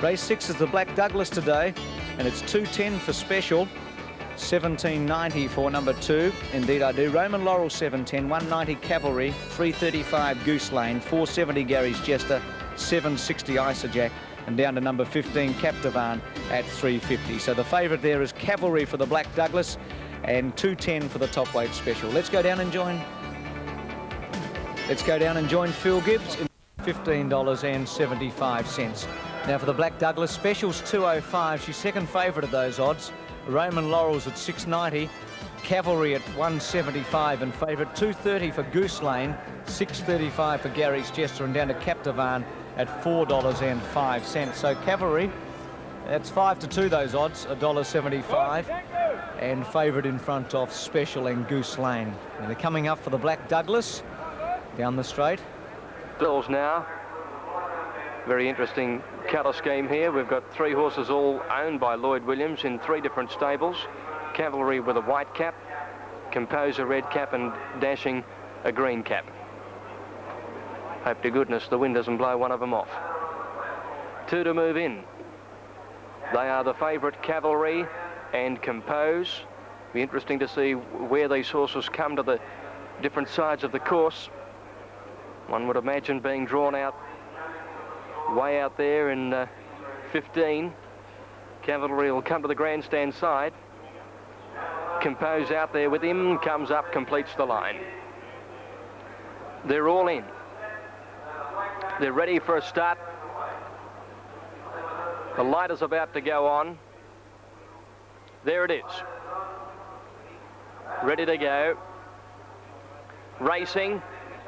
Race 6 is the Black Douglas today, and it's 2.10 for special, 17.90 for number 2. Indeed I Do. Roman Laurel 7.10, 1.90 Cavalry, 3.35 Goose Lane, 4.70 Gary's Jester, 7.60 Isajack, and down to number 15 Captivan at 3.50. So the favourite there is Cavalry for the Black Douglas, and 2.10 for the top weight special. Let's go down and join Phil Gibbs in $15.75. Now for the Black Douglas, specials 2.05. She's second favourite of those odds. Roman Laurel's at 6.90. Cavalry at 1.75 and favourite. 2.30 for Goose Lane, 6.35 for Gary's Jester, and down to Captivan at $4.05. So Cavalry, that's 5-2 those odds, $1.75, and favourite in front of Special and Goose Lane. And they're coming up for the Black Douglas down the straight. Bills now. Very interesting colour scheme here. We've got 3 horses all owned by Lloyd Williams in 3 different stables. Cavalry with a white cap, Compose a red cap, and Dashing a green cap. Hope to goodness the wind doesn't blow one of them off. 2 to move in. They are the favourite, Cavalry and Compose. Be interesting to see where these horses come to the different sides of the course. One would imagine being drawn out way out there in 15. Cavalry will come to the grandstand side. Compose out there with him, comes up, completes the line. They're all in. They're ready for a start. The light is about to go on. There it is. Ready to go. Racing.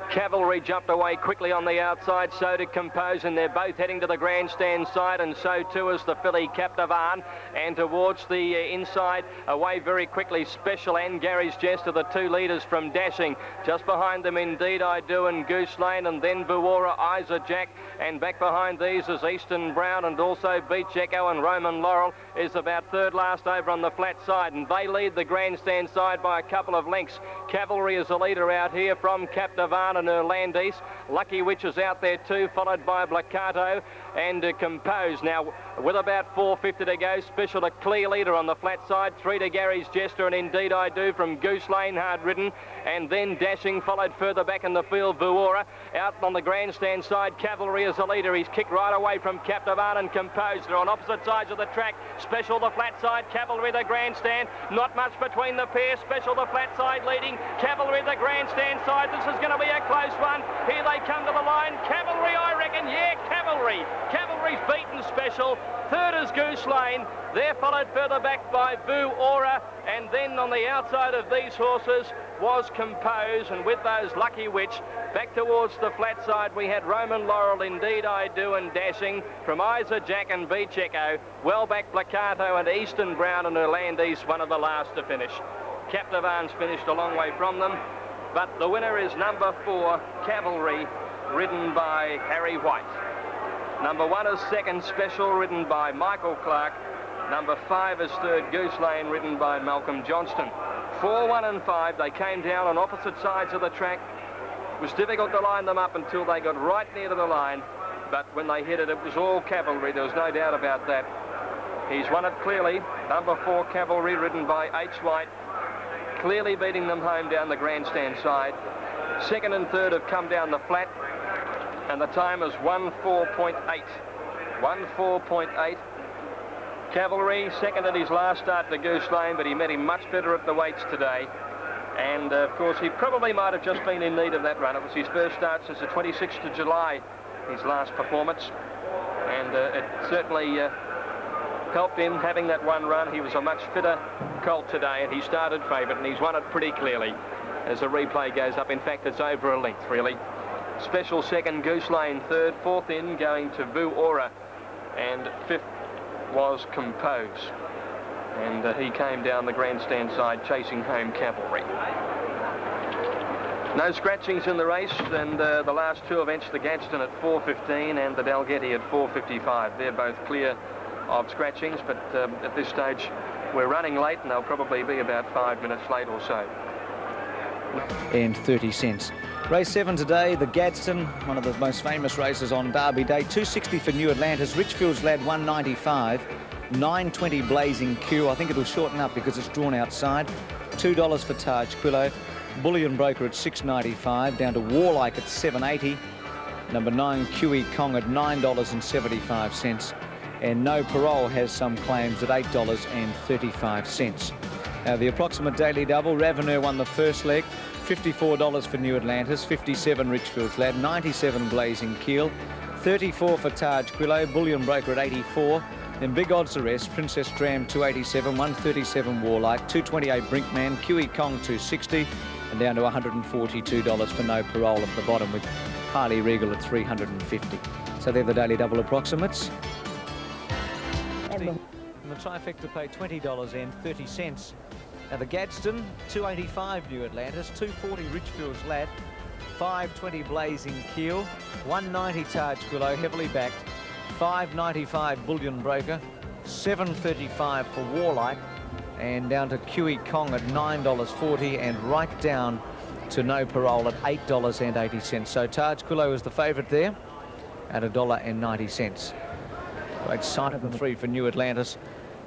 Cavalry jumped away quickly on the outside, so did Compose, and they're both heading to the grandstand side, and so too is the filly Captivan. And towards the inside, away very quickly, Special and Gary's Jester, the 2 leaders from Dashing. Just behind them, Indeed I Do and Goose Lane, and then Vuora, Isajack, and back behind these is Easton Brown, and also Beach Echo, and Roman Laurel is about third last over on the flat side, and they lead the grandstand side by a couple of lengths. Cavalry is the leader out here from Captivan and Erlandis. Lucky Witch is out there too, followed by Blaccato and Compose. Now, with about 4.50 to go, Special a clear leader on the flat side. 3 to Gary's Jester, and Indeed I Do from Goose Lane, hard ridden. And then Dashing, followed further back in the field, Vuora. Out on the grandstand side, Cavalry is the leader. He's kicked right away from Captivan and Compose. They're on opposite sides of the track. Special the flat side, Cavalry the grandstand. Not much between the pair. Special the flat side leading. Cavalry the grandstand side. This is going to be a close one. Here they come to the line. Cavalry, I reckon. Yeah, Cavalry. Cavalry's beaten Special. Third is Goose Lane. They're followed further back by Vuora. And then on the outside of these horses was Compose. And with those Lucky Witch, back towards the flat side, we had Roman Laurel, Indeed I Do, and Dashing from Isajack and Beach Echo. Well back Blaccato and Easton Brown and Erlandis, one of the last to finish. Captivan's finished a long way from them. But the winner is number 4, Cavalry, ridden by Harry White. Number 1 is second, Special, ridden by Michael Clark. Number 5 is third, Goose Lane, ridden by Malcolm Johnston. 4, 1 and 5, they came down on opposite sides of the track. It was difficult to line them up until they got right near to the line. But when they hit it, it was all Cavalry. There was no doubt about that. He's won it clearly. Number 4, Cavalry, ridden by H. White. Clearly beating them home down the grandstand side. Second and third have come down the flat, and the time is 1:04.8. 1:04.8. Cavalry, second at his last start to Goose Lane, but he met him much better at the weights today. And of course, he probably might have just been in need of that run. It was his first start since the 26th of July, his last performance. And it certainly helped him having that one run. He was a much fitter colt today, and he started favourite, and he's won it pretty clearly as the replay goes up. In fact, it's over a length, really. Special second, Goose Lane third, fourth in going to Vuora, and fifth was Compose. And he came down the grandstand side chasing home Cavalry. No scratchings in the race, and the last 2 events, the Gadsden at 4.15 and the Dalgety at 4.55. They're both clear of scratchings, but at this stage we're running late, and they'll probably be about 5 minutes late or so. And 30 cents. Race 7 today, the Gadsden, one of the most famous races on Derby Day. 260 for New Atlantis. Richfield's Lad 195. 920 Blazing Q. I think it'll shorten up because it's drawn outside. $2 for Taj Quillo. Bullion Broker at $6.95. Down to Warlike at $7.80. Number 9 QE Kong at $9.75. And No Parole has some claims at $8.35. Now the approximate daily double. Raveneur won the first leg. $54 for New Atlantis, 57 Richfield's Lad, 97 Blazing Keel, 34 for Taj Quillo, Bullion Broker at 84. Then Big Odds Arrest, Princess Dram 287, 137 Warlike, 228 Brinkman, QE Kong 260, and down to $142 for No Parole at the bottom with Harley Regal at 350. So they're the daily double approximates. And the trifecta pay $20.30. Now the Gadsden, 285 New Atlantis, 240 Richfield's Lad, 520 Blazing Keel, 190 Taj Quillo, heavily backed, 595 Bullion Broker, 735 for Warlike, and down to QE Kong at $9.40, and right down to No Parole at $8.80. So Taj Quillo is the favourite there at $1.90. Great sight of the 3 for New Atlantis,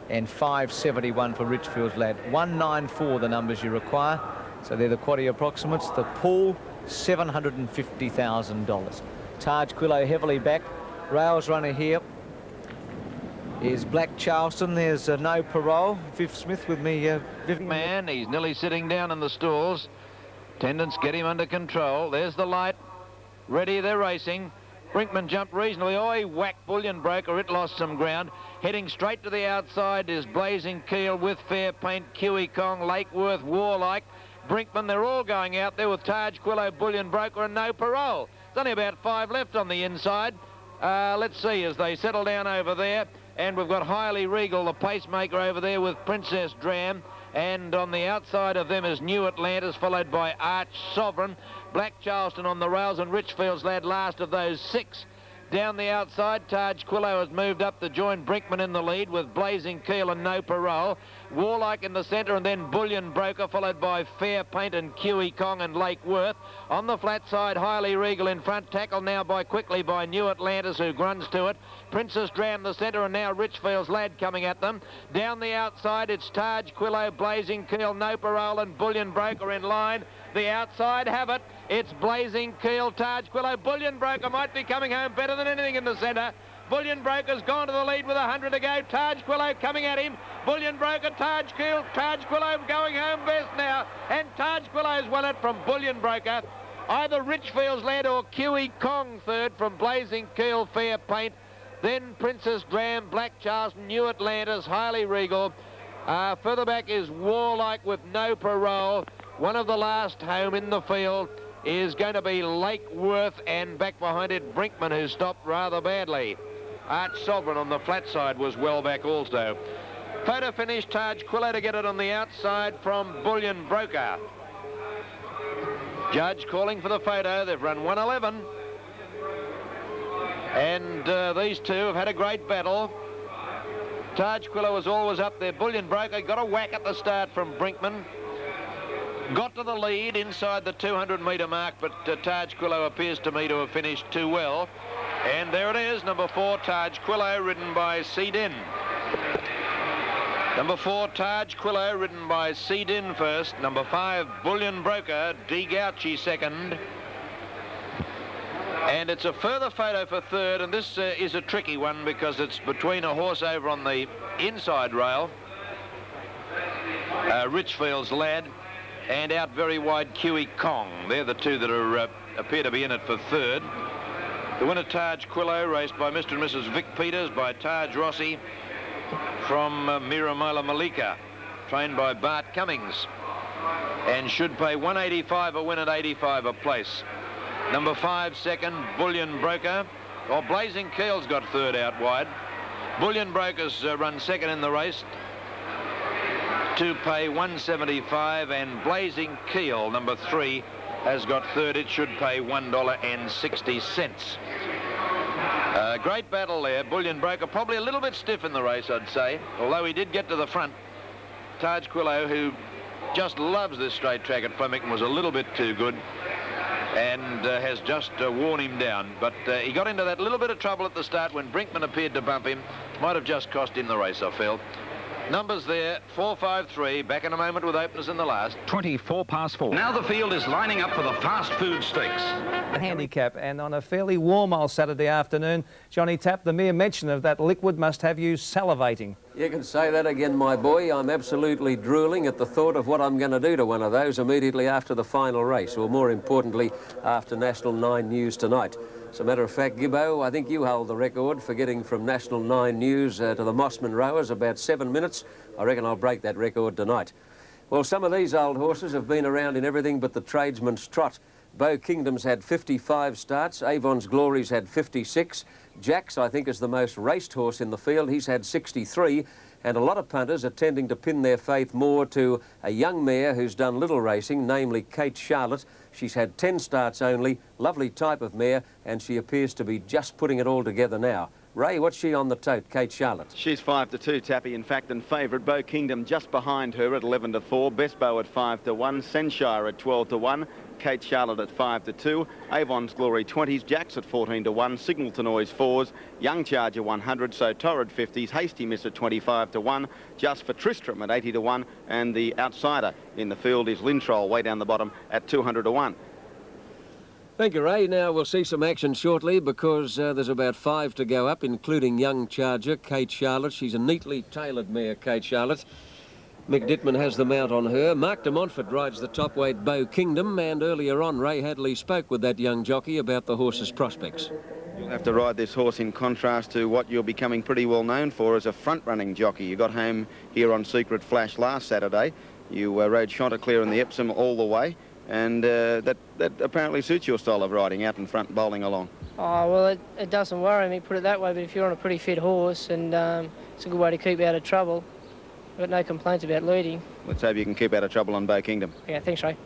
and 571 for Richfield's Lad. 194 the numbers you require. So they're the quaddy approximates. The pool, $750,000. Taj Quillo heavily backed. Rails runner here is Black Charleston. There's No Parole. Viv Smith with me. Viv. Man, he's nearly sitting down in the stalls. Attendants get him under control. There's the light. Ready, they're racing. Brinkman jumped reasonably. Oh, he whacked Bullion Broker. It lost some ground. Heading straight to the outside is Blazing Keel with Fair Paint, QE Kong, Lakeworth, Warlike, Brinkman. They're all going out there with Taj Quillo, Bullion Broker and No Parole. There's only about 5 left on the inside. Let's see as they settle down over there. And we've got Highly Regal, the pacemaker, over there with Princess Dram. And on the outside of them is New Atlantis, followed by Arch Sovereign. Black Charleston on the rails, and Richfield's Lad last of those 6. Down the outside, Taj Quillo has moved up to join Brinkman in the lead with Blazing Keel and No Parole. Warlike in the centre, and then Bullion Broker, followed by Fair Paint and QE Kong and Lakeworth. On the flat side, Highly Regal in front, tackled now quickly by New Atlantis, who grunts to it. Princess Dram the centre, and now Richfield's Lad coming at them. Down the outside, it's Taj Quillo, Blazing Keel, No Parole and Bullion Broker in line. The outside have it. It's Blazing Keel, Taj Quillo. Bullion Broker might be coming home better than anything in the centre. Bullion Broker's gone to the lead with 100 to go. Taj Quillo coming at him. Bullion Broker, Taj Quillo going home best now. And Taj Quillo's won it from Bullion Broker. Either Richfield's Lad or QE Kong third from Blazing Keel, Fair Paint. Then Princess Dram, Black Charleston, New Atlantis, Highly Regal. Further back is Warlike with No Parole. One of the last home in the field is going to be Lakeworth, and back behind it Brinkman, who stopped rather badly. Arch Sovereign on the flat side was well back also. Photo finish, Taj Quillo to get it on the outside from Bullion Broker. Judge calling for the photo. They've run 111. And these two have had a great battle. Taj Quillo was always up there. Bullion Broker got a whack at the start from Brinkman. Got to the lead inside the 200-metre mark, but Taj Quillo appears to me to have finished too well. And there it is, number 4, Taj Quillo, ridden by Seedin. Number 4, Taj Quillo, ridden by Seedin first. Number 5, Bullion Broker, D. Gauchi second. And it's a further photo for third, and this is a tricky one because it's between a horse over on the inside rail, Richfield's Lad, and out very wide QE Kong. They're the two that are appear to be in it for third. The winner, Taj Quillo, raced by Mr. and Mrs. Vic Peters, by Taj Rossi from Miramila Malika, trained by Bart Cummings, and should pay $185 a win at $85 a place. Number 5 second, Bullion Broker. Well, Blazing Keel's got third out wide. Bullion Broker's run second in the race to pay $175, and Blazing Keel, number 3, has got third. It should pay $1.60. Great battle there. Bullion Broker probably a little bit stiff in the race, I'd say, although he did get to the front. Taj Quillo, who just loves this straight track at Flemington, was a little bit too good. and has just worn him down. But he got into that little bit of trouble at the start when Brinkman appeared to bump him. Might have just cost him the race, I feel. Numbers there, 4-5-3. Back in a moment with openers in the last. 4. Now the field is lining up for the fast food stakes. Handicap, and on a fairly warm old Saturday afternoon, Johnny Tapp, the mere mention of that liquid must have you salivating. You can say that again, my boy. I'm absolutely drooling at the thought of what I'm going to do to one of those immediately after the final race, or more importantly, after National 9 News tonight. As a matter of fact, Gibbo, I think you hold the record for getting from National 9 News to the Mossman Rowers about 7 minutes. I reckon I'll break that record tonight. Well, some of these old horses have been around in everything but the tradesman's trot. Beau Kingdom's had 55 starts, Avon's Glory's had 56. Jax, I think, is the most raced horse in the field. He's had 63. And a lot of punters are tending to pin their faith more to a young mare who's done little racing, namely Kate Charlotte. She's had 10 starts only, lovely type of mare, and she appears to be just putting it all together now. Ray, what's she on the tote, Kate Charlotte? She's 5-2, Tappy, in fact, and favourite. Beau Kingdom just behind her at 11-4. Best Beau at 5-1. Senshire at 12-1. Kate Charlotte at 5-2. Avon's Glory 20s. Jax at 14-1. Signal to Noise 4s. Young Charger 100. So Torrid 50s. Hasty Miss at 25-1. Just for Tristram at 80-1. And the outsider in the field is Lintroll way down the bottom at 200-1. Thank you, Ray. Now we'll see some action shortly because there's about 5 to go up, including Young Charger, Kate Charlotte. She's a neatly tailored mare, Kate Charlotte. Mick Dittman has the mount on her. Mark de Montfort rides the top weight Beau Kingdom, and earlier on Ray Hadley spoke with that young jockey about the horse's prospects. You'll have to ride this horse in contrast to what you're becoming pretty well known for as a front-running jockey. You got home here on Secret Flash last Saturday. You rode Chanticleer in the Epsom all the way. And that apparently suits your style of riding, out in front, bowling along. Oh, well, it doesn't worry me, put it that way, but if you're on a pretty fit horse, and it's a good way to keep out of trouble. I've got no complaints about leading. Let's hope you can keep out of trouble on Beau Kingdom. Yeah, thanks, Ray.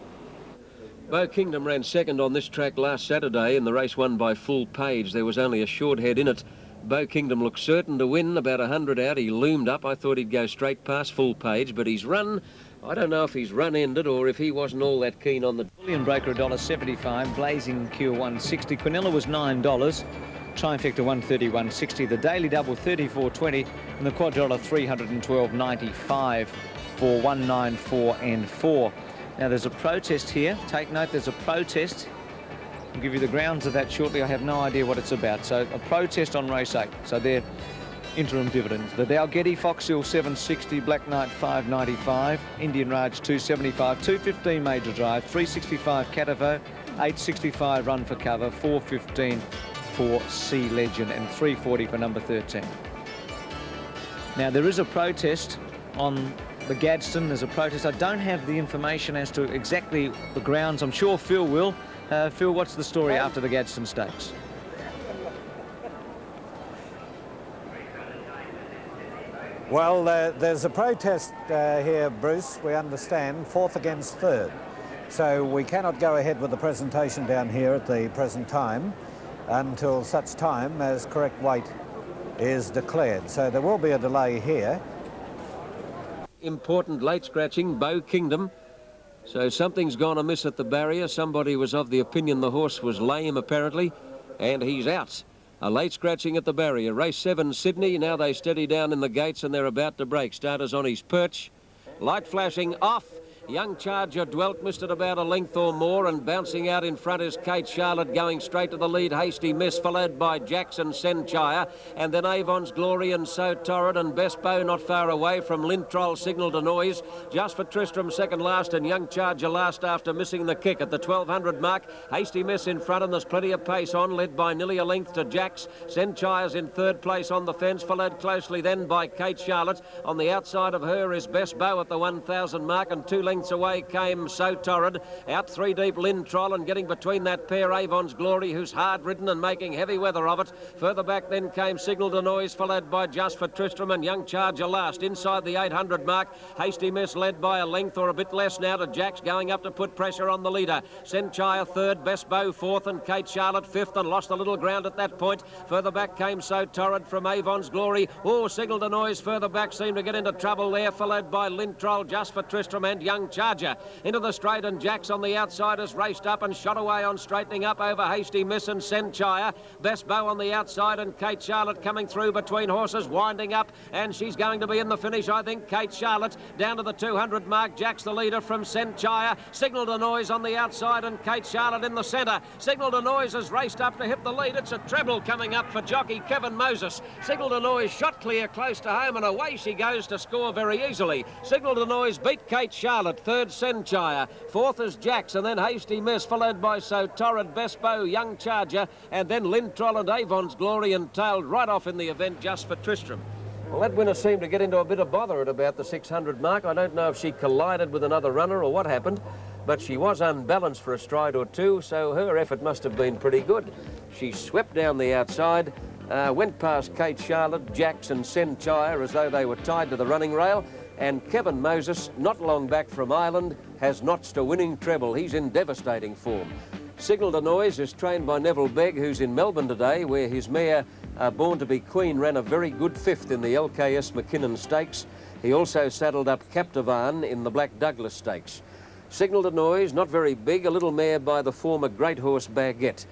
Beau Kingdom ran second on this track last Saturday in the race won by Full Page. There was only a short head in it. Beau Kingdom looked certain to win, about 100 out. He loomed up. I thought he'd go straight past Full Page, but he's run. I don't know if he's run-ended or if he wasn't all that keen on the... Bullion Breaker $1.75, Blazing Cure $1.60, Quinella was $9, Trifecta $131.60, the Daily Double $34.20, and the Quadrilla $312.95 for 194 and 4. Now there's a protest here. Take note, there's a protest. I'll give you the grounds of that shortly. I have no idea what it's about. So a protest on race 8. So they're interim dividends. The Dalgety, Fox Hill $7.60, Black Knight $5.95, Indian Raj $2.75, $2.15 Major Drive, $3.65 Catavo, $8.65 Run for Cover, $4.15 for Sea Legend, and $3.40 for number 13. Now there is a protest on the Gadsden. There's a protest. I don't have the information as to exactly the grounds. I'm sure Phil will. Phil, what's the story after the Gadsden Stakes? Well, there's a protest here, Bruce, we understand, 4th against 3rd. So we cannot go ahead with the presentation down here at the present time until such time as correct weight is declared. So there will be a delay here. Important late scratching, Beau Kingdom. So something's gone amiss at the barrier. Somebody was of the opinion the horse was lame, apparently, and he's out. A late scratching at the barrier. Race 7, Sydney. Now they steady down in the gates and they're about to break. Starter's on his perch. Light flashing off. Young Charger dwelt, missed it about a length or more, and bouncing out in front is Kate Charlotte, going straight to the lead. Hasty Miss, followed by Jackson Senchire, and then Avon's Glory and So Torrid, and Best Beau not far away from Lintroll, Signal to Noise. Just for Tristram second last, and Young Charger last after missing the kick at the 1200 mark. Hasty Miss in front, and there's plenty of pace on, led by nearly a length to Jax. Senchire's in third place on the fence, followed closely then by Kate Charlotte. On the outside of her is Best Beau at the 1000 mark, and 2 lengths away came So Torrid. Out 3 deep Lintroll, and getting between that pair Avon's Glory, who's hard ridden and making heavy weather of it. Further back then came Signal to Noise, followed by Just for Tristram, and Young Charger last. Inside the 800 mark, Hasty Miss led by a length or a bit less now to Jax, going up to put pressure on the leader. Senchire third, Best Beau fourth, and Kate Charlotte fifth, and lost a little ground at that point. Further back came So Torrid from Avon's Glory. Oh, Signal to Noise further back seemed to get into trouble there, followed by Lintroll, Just for Tristram, and Young Charger. Into the straight, and Jacks on the outside has raced up and shot away on straightening up over Hasty Miss and Senchire. Best Bow on the outside, and Kate Charlotte coming through between horses, winding up, and she's going to be in the finish, I think. Kate Charlotte down to the 200 mark. Jacks the leader from Senchire. Signal to Noise on the outside, and Kate Charlotte in the centre. Signal to Noise has raced up to hit the lead. It's a treble coming up for jockey Kevin Moses. Signal to Noise shot clear close to home, and away she goes to score very easily. Signal to Noise beat Kate Charlotte. Third, Senchire. Fourth is Jacks, and then Hasty Miss, followed by So Torrid, Bespo, Young Charger, and then Lintroll and Avon's Glory, and tailed right off in the event just for Tristram. Well, that winner seemed to get into a bit of bother at about the 600 mark. I don't know if she collided with another runner or what happened, but she was unbalanced for a stride or two, so her effort must have been pretty good. She swept down the outside, went past Kate Charlotte, Jacks and Senchire as though they were tied to the running rail, and Kevin Moses, not long back from Ireland, has notched a winning treble. He's in devastating form. Signal to Noise is trained by Neville Begg, who's in Melbourne today, where his mare, Born to Be Queen, ran a very good fifth in the LKS McKinnon Stakes. He also saddled up Captivan in the Black Douglas Stakes. Signal to Noise, not very big, a little mare by the former great horse Baguette.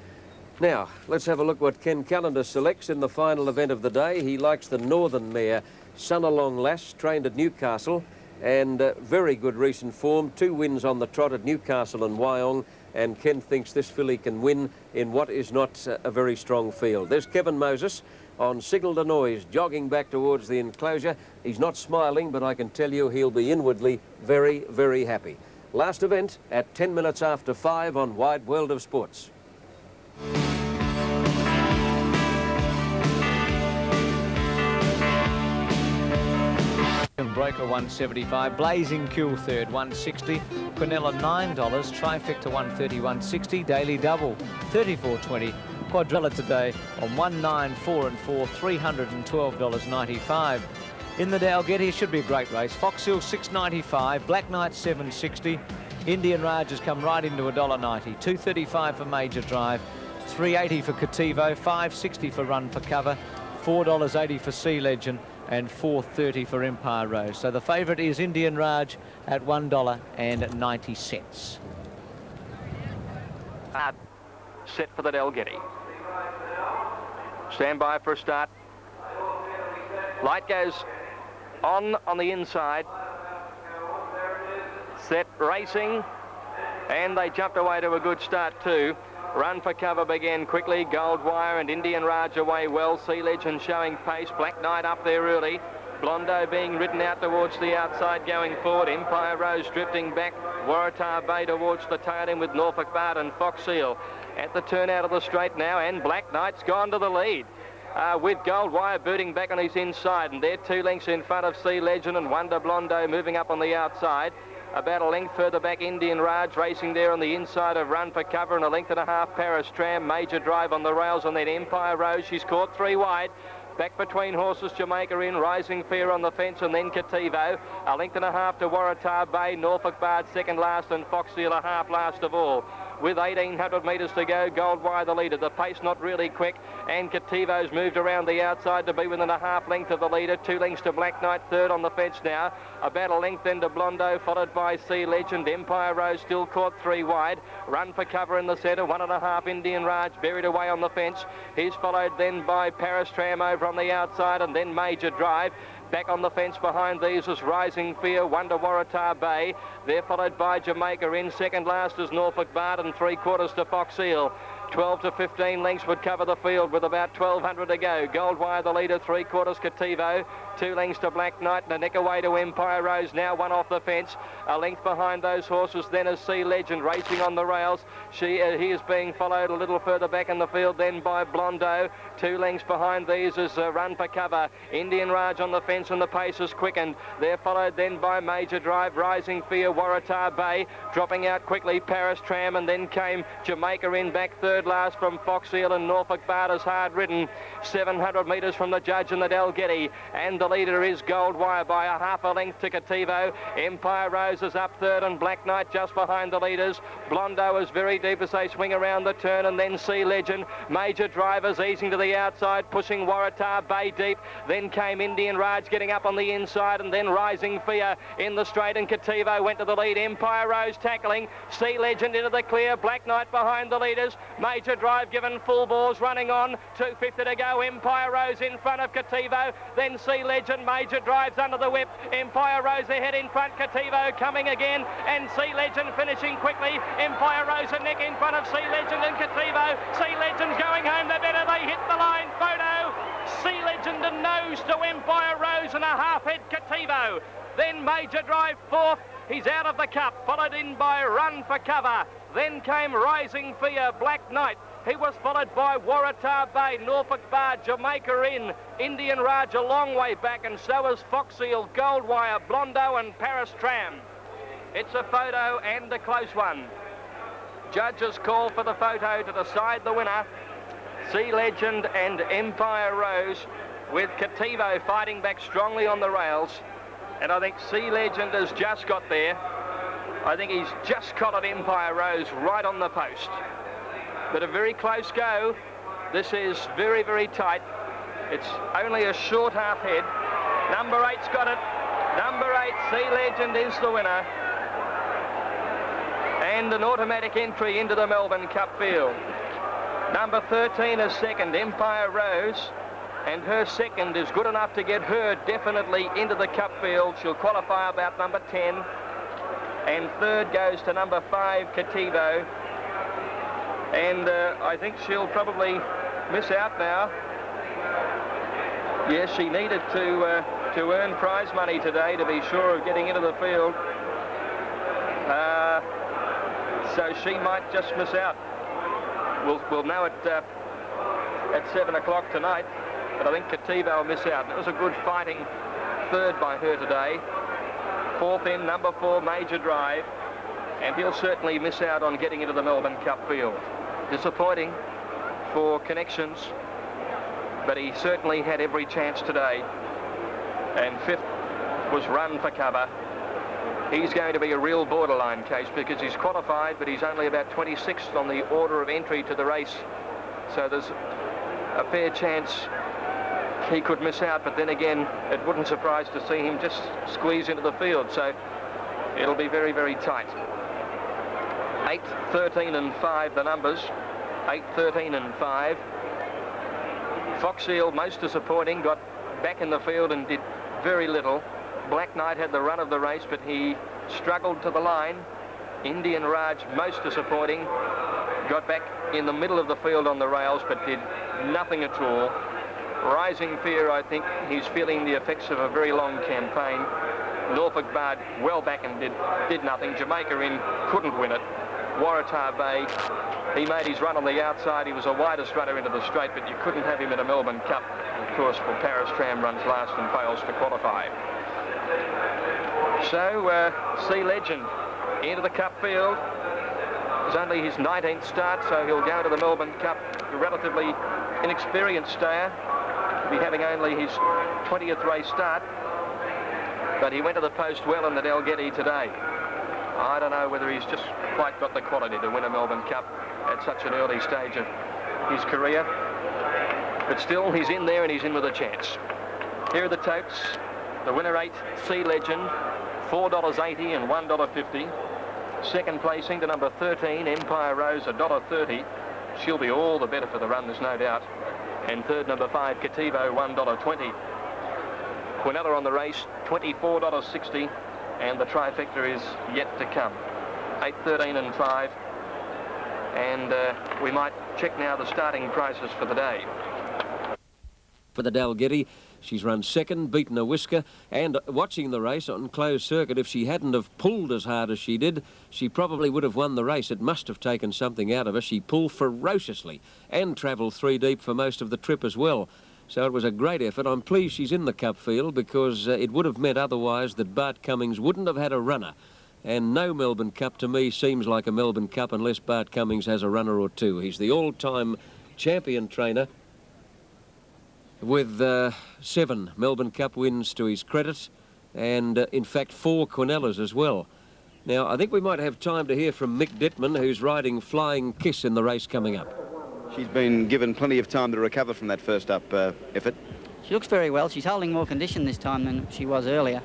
Now, let's have a look what Ken Callender selects in the final event of the day. He likes the northern mare, Sunalong Lass, trained at Newcastle, and very good recent form. 2 wins on the trot at Newcastle and Wyong, and Ken thinks this filly can win in what is not a very strong field. There's Kevin Moses on Signal to Noise, jogging back towards the enclosure. He's not smiling, but I can tell you he'll be inwardly very, very happy. Last event at 10 minutes after 5 on Wide World of Sports. Broker 175, Blazing Cool third 160, Quinella $9, Trifecta 130 160, Daily Double 34.20, Quadrilla today on 194 and 4 $312.95. In the Dalgety should be a great race. Foxhill 6.95, Black Knight 7.60, Indian Raj has come right into $1.90, 2.35 for Major Drive, 3.80 for Cativo, 5.60 for Run for Cover, $4.80 for Sea Legend, and $4.30 for Empire Rose. So the favourite is Indian Raj at $1.90. Set for the Dalgety. Stand by for a start. Light goes on the inside. Set racing, and they jumped away to a good start too. Run for Cover began quickly. Gold Wire and Indian Raj away well. Sea Legend showing pace. Black Knight up there early. Blondo being ridden out towards the outside going forward. Empire Rose drifting back. Waratah Bay towards the tail end with Norfolk Bard and Foxhill at the turn out of the straight now, and Black Knight's gone to the lead. With Gold Wire booting back on his inside, and they're 2 lengths in front of Sea Legend and Wonder Blondo moving up on the outside. About a length further back, Indian Raj racing there on the inside of Run for Cover, and a length and a half Paris Tram. Major Drive on the rails, and then Empire Rose. She's caught 3 wide. Back between horses, Jamaica in, Rising Fear on the fence, and then Cativo. A length and a half to Waratah Bay, Norfolk Bard second last, and Foxhill a half last of all. With 1,800 metres to go, Gold Wire the leader. The pace not really quick, and Cativo's moved around the outside to be within a half length of the leader. 2 lengths to Black Knight, third on the fence now. About a length then to Blondo, followed by Sea Legend. Empire Rose still caught 3 wide. Run for Cover in the centre, 1.5 Indian Raj buried away on the fence. He's followed then by Paris Tram over on the outside, and then Major Drive. Back on the fence behind these is Rising Fear, Wonder Waratah Bay. They're followed by Jamaica in. Second last is Norfolk Bard, and 3/4 to Foxhill. 12 to 15 lengths would cover the field with about 1,200 to go. Gold Wire the leader, 3/4 Cativo. 2 lengths to Black Knight, and a neck away to Empire Rose. Now 1 off the fence. A length behind those horses then is Sea Legend racing on the rails. He is being followed a little further back in the field then by Blondo. 2 lengths behind these is Run for Cover. Indian Raj on the fence, and the pace is quickened. They're followed then by Major Drive, Rising Fear, Waratah Bay. Dropping out quickly, Paris Tram, and then came Jamaica in back third. third last from Foxfield, and Norfolk Bard is hard ridden. 700 metres from the judge and the Dalgety, and the leader is Gold Wire by a half a length to Cativo. Empire Rose is up third, and Black Knight just behind the leaders. Blondo is very deep as they swing around the turn, and then Sea Legend. Major Drivers easing to the outside, pushing Waratah Bay deep. Then came Indian Raj getting up on the inside, and then Rising Fear in the straight, and Cativo went to the lead. Empire Rose tackling. Sea Legend into the clear. Black Knight behind the leaders. Major Drive given full bores, running on. 250 to go. Empire Rose in front of Cativo. Then Sea Legend. Major Drive's under the whip. Empire Rose ahead in front. Cativo coming again, and Sea Legend finishing quickly. Empire Rose a neck in front of Sea Legend and Cativo. Sea Legend's going home the better. They hit the line. Photo. Sea Legend a nose to Empire Rose and a half head Cativo. Then Major Drive fourth. He's out of the cup, followed in by Run for Cover. Then came Rising Fear, Black Knight. He was followed by Waratah Bay, Norfolk Bard, Jamaica Inn, Indian Raj a long way back, and so is Foxfield, Gold Wire, Blondo and Paris Tram. It's a photo and a close one. Judges call for the photo to decide the winner. Sea Legend and Empire Rose, with Cativo fighting back strongly on the rails. And I think Sea Legend has just got there. I think he's just collared Empire Rose right on the post. But a very close go. This is very, very tight. It's only a short half head. Number 8's got it. Number 8, Sea Legend, is the winner. And an automatic entry into the Melbourne Cup field. Number 13 is second, Empire Rose. And her second is good enough to get her definitely into the cup field. She'll qualify about number 10. And third goes to number 5, Cativo. And I think she'll probably miss out now. Yes, she needed to earn prize money today to be sure of getting into the field. So she might just miss out. We'll know it at 7 o'clock tonight. But I think Cativo will miss out. And it was a good fighting third by her today. Fourth in, number 4, Major Drive. And he'll certainly miss out on getting into the Melbourne Cup field. Disappointing for Connections, but he certainly had every chance today. And fifth was Run for Cover. He's going to be a real borderline case because he's qualified, but he's only about 26th on the order of entry to the race. So there's a fair chance he could miss out, but then again, it wouldn't surprise to see him just squeeze into the field. So it'll be very, very tight. 8, 13 and 5, the numbers. 8, 13 and 5. Foxfield, most disappointing, got back in the field and did very little. Black Knight had the run of the race, but he struggled to the line. Indian Raj, most disappointing, got back in the middle of the field on the rails, but did nothing at all. Rising Fear, I think he's feeling the effects of a very long campaign. Norfolk Bard well back and did nothing. Jamaica Inn couldn't win it. Waratah Bay, he made his run on the outside. He was a wider strutter into the straight, but you couldn't have him in a Melbourne Cup. Of course, for Paris Tram runs last and fails to qualify. So, Sea Legend into the Cup field. It's only his 19th start, so he'll go to the Melbourne Cup, a relatively inexperienced stayer. Be having only his 20th race start, but he went to the post well in the Dalgety today. I don't know whether he's just quite got the quality to win a Melbourne Cup at such an early stage of his career, but still he's in there and he's in with a chance. Here are the totes. The winner 8, Sea Legend, $4.80 and $1.50. Second placing to number 13, Empire Rose, $1.30. She'll be all the better for the run, there's no doubt. And third, number 5, Cativo, $1.20. Quinella on the race, $24.60, and the trifecta is yet to come. 8, 13 and 5. And we might check now the starting prices for the day. For the Dalgety, she's run second, beaten a whisker, and watching the race on closed circuit, if she hadn't have pulled as hard as she did, she probably would have won the race. It must have taken something out of her. She pulled ferociously and travelled 3 deep for most of the trip as well. So it was a great effort. I'm pleased she's in the Cup field because it would have meant otherwise that Bart Cummings wouldn't have had a runner. And no Melbourne Cup to me seems like a Melbourne Cup unless Bart Cummings has a runner or two. He's the all-time champion trainer with 7 Melbourne Cup wins to his credit, and in fact 4 Quinellas as well. Now, I think we might have time to hear from Mick Dittman, who's riding Flying Kiss in the race coming up. She's been given plenty of time to recover from that first up effort. She looks very well. She's holding more condition this time than she was earlier.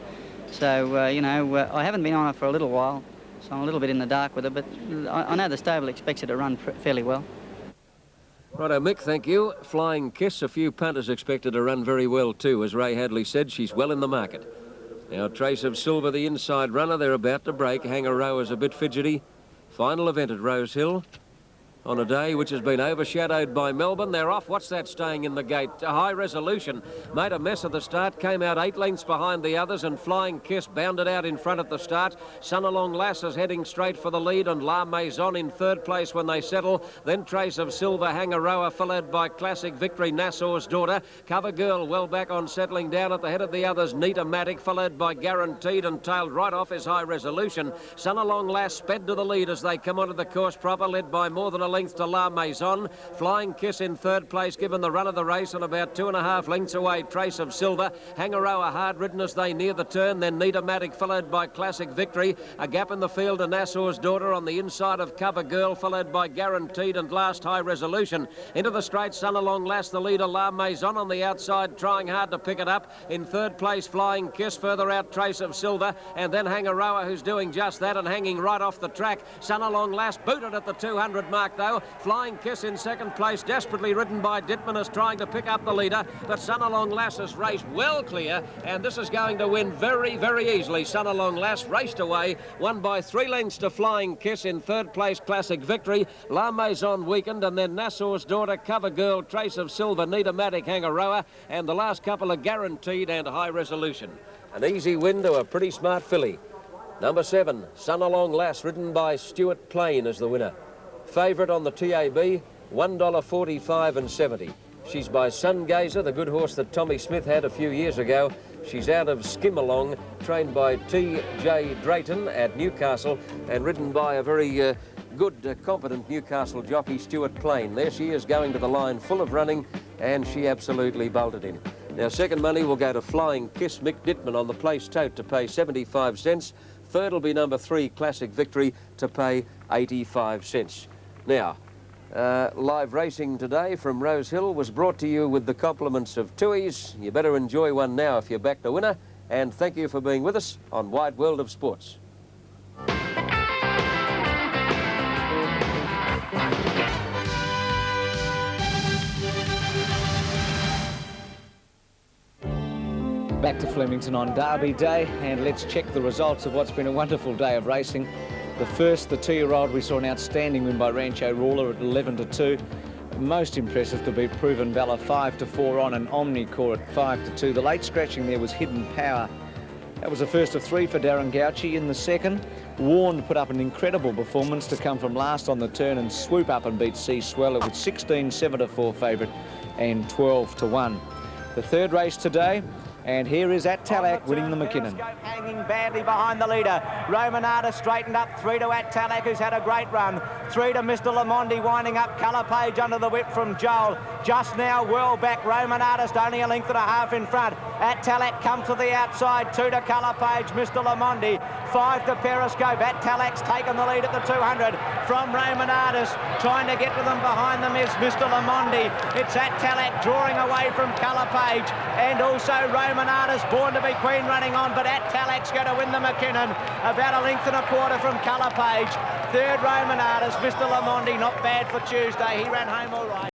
So, you know, I haven't been on her for a little while, so I'm a little bit in the dark with her, but I know the stable expects her to run fairly well. Righto, Mick, thank you. Flying Kiss, a few punters expected to run very well too. As Ray Hadley said, she's well in the market. Now, Trace of Silver, the inside runner, they're about to break. Hanger Row is a bit fidgety. Final event at Rose Hill on a day which has been overshadowed by Melbourne. They're off. What's that staying in the gate? A High Resolution made a mess of the start, came out 8 lengths behind the others, and Flying Kiss bounded out in front at the start. Sunalong Lass is heading straight for the lead, and La Maison in 3rd place when they settle. Then Trace of Silver, Hangaroa, followed by Classic Victory, Nassau's Daughter. Cover Girl well back on settling down at the head of the others. Nita Matic, followed by Guaranteed, and tailed right off is High Resolution. Sunalong Lass sped to the lead as they come onto the course proper, led by more than a length to La Maison. Flying Kiss in 3rd place, given the run of the race, and about 2.5 lengths away, Trace of Silver. Hangaroa hard ridden as they near the turn, then Nita Matic, followed by Classic Victory. A gap in the field to Nassau's Daughter on the inside of Cover Girl, followed by Guaranteed, and last High Resolution. Into the straight, Sunalong Lass, the leader, La Maison on the outside, trying hard to pick it up. In 3rd place, Flying Kiss, further out Trace of Silver, and then Hangaroa, who's doing just that and hanging right off the track. Sunalong Lass booted at the 200 mark though. Flying Kiss in 2nd place, desperately ridden by Dittman, is trying to pick up the leader, but Sunalong Lass has raced well clear, and this is going to win very, very easily. Sunalong Lass raced away, won by 3 lengths to Flying Kiss. In 3rd place, Classic Victory. La Maison weakened, and then Nassau's Daughter, Cover Girl, Trace of Silver, Nita Matic, Hangaroa, and the last couple are Guaranteed and High Resolution. An easy win to a pretty smart filly. Number 7, Sunalong Lass, ridden by Stuart Plain, is the winner. Favourite on the TAB, $1.45 and 70. She's by Sungazer, the good horse that Tommy Smith had a few years ago. She's out of Skimalong, trained by T.J. Drayton at Newcastle, and ridden by a very good, competent Newcastle jockey, Stuart Plain. There she is, going to the line, full of running, and she absolutely bolted in. Now, second money will go to Flying Kiss, Mick Dittman on the place tote to pay 75 cents. Third will be number 3, Classic Victory, to pay 85 cents. Now, live racing today from Rose Hill was brought to you with the compliments of Tui's. You better enjoy one now if you're backed a winner. And thank you for being with us on Wide World of Sports. Back to Flemington on Derby Day, and let's check the results of what's been a wonderful day of racing. The first, the 2-year-old, we saw an outstanding win by Rancho Ruler at 11-2. Most impressive to be Proven Valor 5-4 on, and Omnicore at 5-2. The late scratching there was Hidden Power. That was the first of 3 for Darren Gauci. In the second, Warned put up an incredible performance to come from last on the turn and swoop up and beat Sea Sweller with 16-7-4 favourite and 12-1. The third race today, and here is At Talac winning the McKinnon. Hanging badly behind the leader. Romanada straightened up, 3 to At Talac, who's had a great run. 3 to Mr. Lamondi, winding up. Colour Page under the whip from Joel. Just now, well back. Romanada's only a length and a half in front. At Talac comes to the outside. 2 to Colour Page, Mr. Lamondi. 5 to Periscope. At Talac's taken the lead at the 200 from Romanada's. Trying to get to them behind them is Mr. Lamondi. It's At Talac drawing away from Colour Page, and also Romanada's Born to be Queen running on, but At Talac's going to win the McKinnon. About a length and a quarter from Colour Page. Third, Romanada's Mr. Lamondi, not bad for Tuesday. He ran home all right.